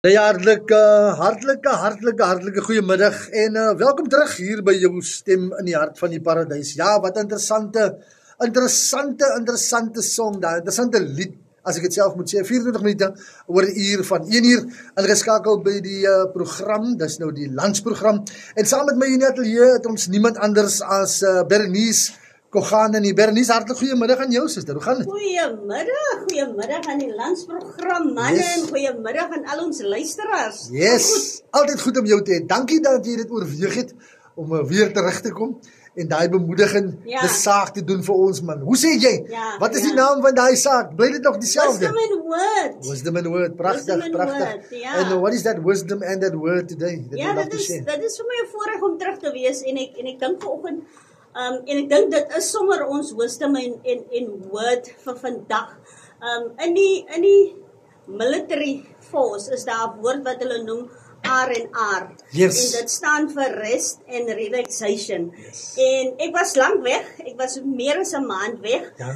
Hartlike goeiemiddag en welkom terug hier by jou stem in die hart van die paradys. Ja, wat interessante song daar, interessante lied, as ek het self moet sê, 24 minute oor 'n uur van 1 uur, ingeskakel by die program, dis nou die lunchprogram, en saam met my in die ateljee het ons niemand anders as Bernice Kogane. Bernice, hartlik goeiemiddag aan jou, suster. Hoe gaan dit? Goeiemiddag aan die lunchprogram, manne, en goeiemiddag aan al ons luisteraars. Yes, altyd goed om jou te hê. Dankie dat jy dit oorweeg het om weer terug te kom en daai bemoedigende saak te doen vir ons, man. Hoe sê jy? Wat is die naam van daai saak? Bly dit nog dieselfde? Wisdom and word. Pragtig. And what is that wisdom and that word today? Dit is vir my 'n voorreg om terug te wees en ek dink vanoggend en ek dink dit is sommer ons wisdom en word vir vandag. In die military force is daar 'n woord wat hulle noem R&R. Yes. En dit staan vir rest and relaxation. Yes. En ek was lank weg. Ek was meer as 'n maand weg. Ja.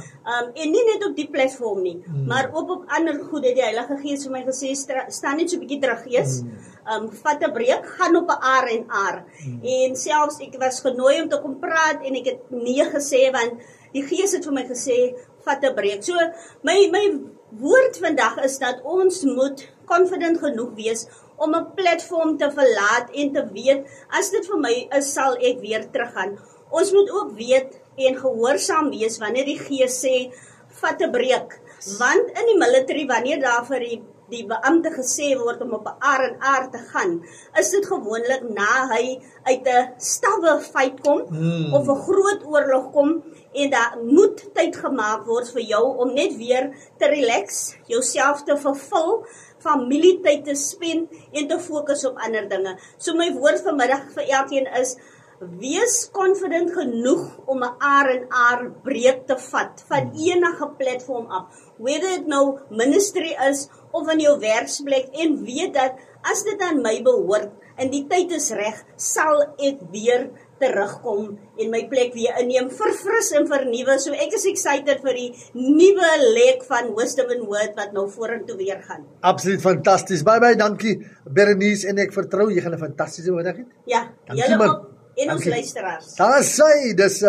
En nie net op die platform nie, maar ook op ander goed het die Heilige Gees vir my gesê, staan net so 'n bietjie terug, eers. Vat 'n breek, gaan op 'n R&R. En selfs ek was genooi om te kom praat en ek het nee gesê want die Gees het vir my gesê, vat 'n breek. So my woord vandag is dat ons moet confident genoeg wees om 'n platform te verlaat en te weet, as dit vir my is, sal ek weer teruggaan. Ons moet ook weet en gehoorsaam wees wanneer die Gees sê, vat 'n breek. Want in die military, wanneer daar vir die beampte gesê word om op 'n R&R te gaan, is dit gewoonlik na hy uit 'n stawwe fight kom of 'n groot oorlog kom en daar moet tyd gemaak word vir jou om net weer te relax, jouself te vervul, familietyd te spend en te fokus op ander dinge. So my woord vanmiddag vir elkeen is, wees confident genoeg om 'n R&R breek te vat van enige platform af, whether dit nou ministry is of in jou werksplek, en weet dat as dit aan my behoort en die tyd is reg, sal ek weer terugkom en my plek weer inneem, verfris en vernuwe. So ek is excited vir die nuwe leg van Wisdom and Word wat nou vorentoe weer gaan. Absoluut fantasties. Baie dankie Bernice, en ek vertrou jy gaan 'n fantastiese middag hê. Ja, julle ook en ons luisteraars. Daar sê dis